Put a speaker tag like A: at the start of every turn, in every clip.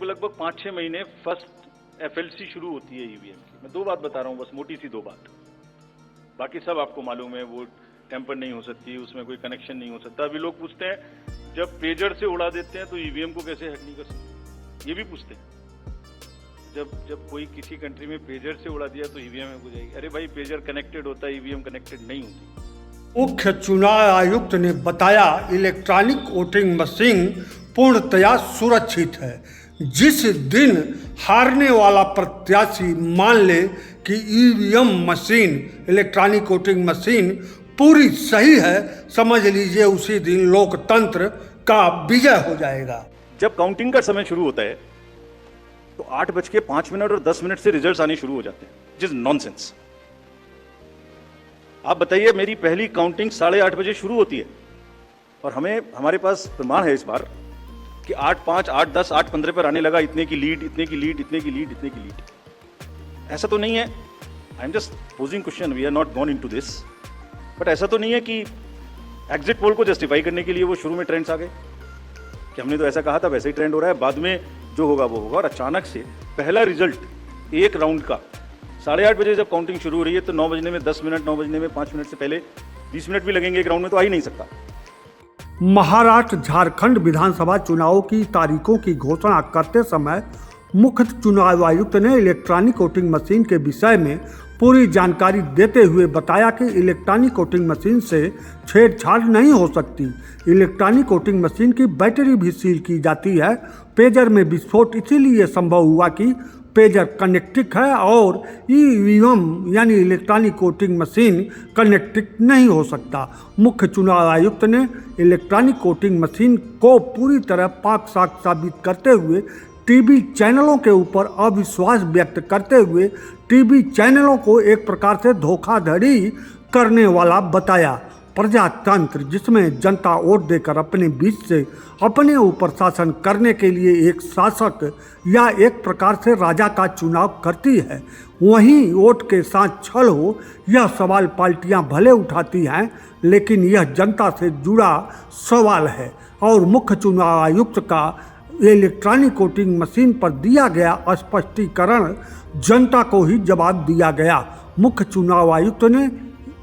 A: को लगभग 5-6 महीने फर्स्ट एफएलसी शुरू होती है ईवीएम की। मैं 2 बात बता रहा हूँ, बस मोटी सी 2 बात, बाकी सब आपको मालूम है। वो टेम्पर नहीं हो सकती, उसमें कोई कनेक्शन नहीं हो सकता। अभी लोग पूछते हैं जब पेजर से उड़ा देते हैं तो ईवीएम को कैसे हैक नहीं कर सकते, ये भी पूछते हैं। जब कोई किसी कंट्री में पेजर से उड़ा दिया तो ईवीएम हैक हो जाएगी। अरे भाई, पेजर कनेक्टेड होता है, ईवीएम कनेक्टेड नहीं होती।
B: मुख्य चुनाव आयुक्त ने बताया इलेक्ट्रॉनिक वोटिंग मशीन पूर्णतया सुरक्षित है। जिस दिन हारने वाला प्रत्याशी मान ले कि EVM machine, electronic voting machine पूरी सही है, समझ लीजिए उसी दिन लोकतंत्र का विजय हो जाएगा।
A: जब काउंटिंग का समय शुरू होता है तो 8:05 और 10 से रिजल्ट्स आने शुरू हो जाते हैं, विच इज नॉनसेंस। आप बताइए, मेरी पहली काउंटिंग 8:30 बजे शुरू होती है और हमारे पास प्रमाण है इस बार कि 8:05, 8:10, 8:15 पर आने लगा इतने की लीड, इतने की लीड, इतने की लीड, इतने की लीड। ऐसा तो नहीं है, I am just posing question, we are not gone into this, but ऐसा तो नहीं है कि एग्जिट पोल को जस्टिफाई करने के लिए वो शुरू में ट्रेंड्स आ गए कि हमने तो ऐसा कहा था, वैसे ही ट्रेंड हो रहा है, बाद में जो होगा वो होगा। और अचानक से पहला रिजल्ट एक राउंड का 8:30 बजे जब काउंटिंग शुरू हो रही है तो 9 बजने में 10 मिनट, 9 बजने में 5 मिनट से पहले 20 मिनट भी लगेंगे एक राउंड में, तो आ ही नहीं सकता।
B: महाराष्ट्र झारखंड विधानसभा चुनावों की तारीखों की घोषणा करते समय मुख्य चुनाव आयुक्त ने इलेक्ट्रॉनिक वोटिंग मशीन के विषय में पूरी जानकारी देते हुए बताया कि इलेक्ट्रॉनिक वोटिंग मशीन से छेड़छाड़ नहीं हो सकती। इलेक्ट्रॉनिक वोटिंग मशीन की बैटरी भी सील की जाती है। पेजर में विस्फोट इसीलिए संभव हुआ कि पेजर कनेक्टिक है और ईवीएम यानी इलेक्ट्रॉनिक वोटिंग मशीन कनेक्टिक नहीं हो सकता। मुख्य चुनाव आयुक्त ने इलेक्ट्रॉनिक वोटिंग मशीन को पूरी तरह पाक साफ साबित करते हुए टीवी चैनलों के ऊपर अविश्वास व्यक्त करते हुए टीवी चैनलों को एक प्रकार से धोखाधड़ी करने वाला बताया। प्रजातंत्र जिसमें जनता वोट देकर अपने बीच से अपने ऊपर शासन करने के लिए एक शासक या एक प्रकार से राजा का चुनाव करती है, वहीं वोट के साथ छल हो, यह सवाल पार्टियां भले उठाती हैं, लेकिन यह जनता से जुड़ा सवाल है। और मुख्य चुनाव आयुक्त का इलेक्ट्रॉनिक वोटिंग मशीन पर दिया गया स्पष्टीकरण जनता को ही जवाब दिया गया। मुख्य चुनाव आयुक्त ने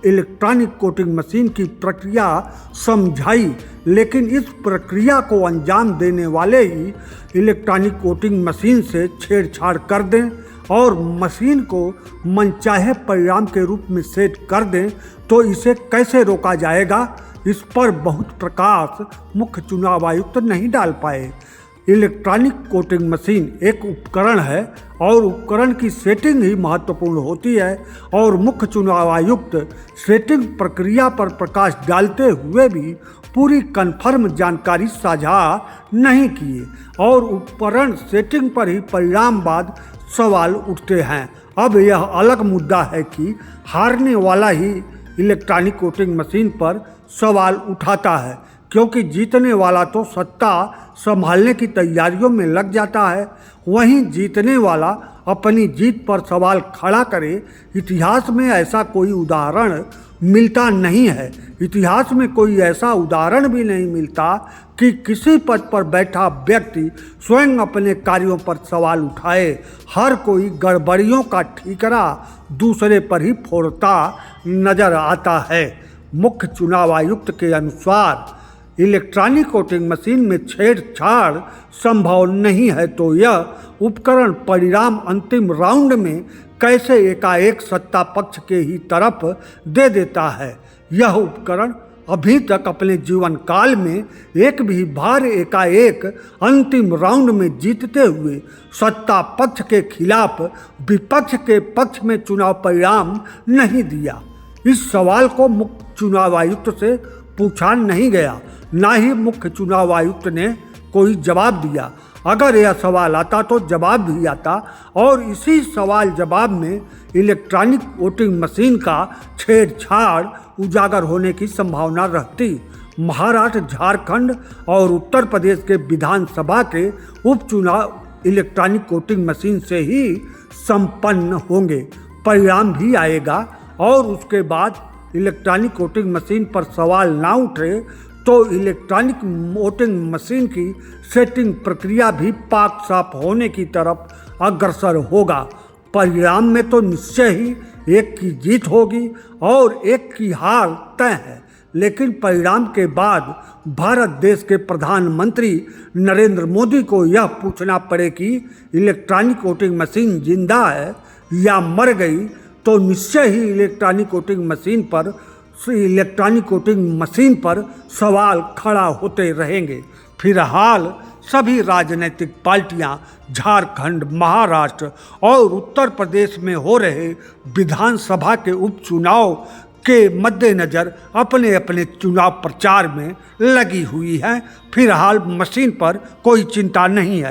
B: इलेक्ट्रॉनिक वोटिंग मशीन की प्रक्रिया समझाई, लेकिन इस प्रक्रिया को अंजाम देने वाले ही इलेक्ट्रॉनिक वोटिंग मशीन से छेड़छाड़ कर दें और मशीन को मनचाहे परिणाम के रूप में सेट कर दें तो इसे कैसे रोका जाएगा, इस पर बहुत प्रकाश मुख्य चुनाव आयुक्त नहीं डाल पाए। इलेक्ट्रॉनिक वोटिंग मशीन एक उपकरण है और उपकरण की सेटिंग ही महत्वपूर्ण होती है और मुख्य चुनाव आयुक्त सेटिंग प्रक्रिया पर प्रकाश डालते हुए भी पूरी कन्फर्म जानकारी साझा नहीं किए और उपकरण सेटिंग पर ही परिणाम बाद सवाल उठते हैं। अब यह अलग मुद्दा है कि हारने वाला ही इलेक्ट्रॉनिक वोटिंग मशीन पर सवाल उठाता है, क्योंकि जीतने वाला तो सत्ता संभालने की तैयारियों में लग जाता है, वहीं जीतने वाला अपनी जीत पर सवाल खड़ा करे। इतिहास में ऐसा कोई उदाहरण मिलता नहीं है। इतिहास में कोई ऐसा उदाहरण भी नहीं मिलता कि किसी पद पर बैठा व्यक्ति स्वयं अपने कार्यों पर सवाल उठाए। हर कोई गड़बड़ियों का ठीकरा दूसरे पर ही फोड़ता नजर आता है। मुख्य चुनाव आयुक्त के अनुसार इलेक्ट्रॉनिक वोटिंग मशीन में छेड़छाड़ संभव नहीं है, तो यह उपकरण परिणाम अंतिम राउंड में कैसे एकाएक सत्ता पक्ष के ही तरफ दे देता है। यह उपकरण अभी तक अपने जीवन काल में एक भी बार एकाएक अंतिम राउंड में जीतते हुए सत्ता पक्ष के खिलाफ विपक्ष के पक्ष में चुनाव परिणाम नहीं दिया। इस सवाल को मुख्य चुनाव आयुक्त से पूछा नहीं गया, ना ही मुख्य चुनाव आयुक्त ने कोई जवाब दिया। अगर यह सवाल आता तो जवाब भी आता और इसी सवाल जवाब में इलेक्ट्रॉनिक वोटिंग मशीन का छेड़छाड़ उजागर होने की संभावना रहती। महाराष्ट्र, झारखंड और उत्तर प्रदेश के विधानसभा के उपचुनाव इलेक्ट्रॉनिक वोटिंग मशीन से ही संपन्न होंगे। परिणाम भी आएगा और उसके बाद इलेक्ट्रॉनिक वोटिंग मशीन पर सवाल ना उठे तो इलेक्ट्रॉनिक वोटिंग मशीन की सेटिंग प्रक्रिया भी पाक साफ होने की तरफ अग्रसर होगा। परिणाम में तो निश्चय ही एक की जीत होगी और एक की हार तय है, लेकिन परिणाम के बाद भारत देश के प्रधानमंत्री नरेंद्र मोदी को यह पूछना पड़े कि इलेक्ट्रॉनिक वोटिंग मशीन जिंदा है या मर गई, तो निश्चय ही इलेक्ट्रॉनिक वोटिंग मशीन पर सवाल खड़ा होते रहेंगे। फिलहाल सभी राजनीतिक पार्टियां झारखंड, महाराष्ट्र और उत्तर प्रदेश में हो रहे विधानसभा के उपचुनाव के मद्देनज़र अपने अपने चुनाव प्रचार में लगी हुई हैं। फिलहाल मशीन पर कोई चिंता नहीं है।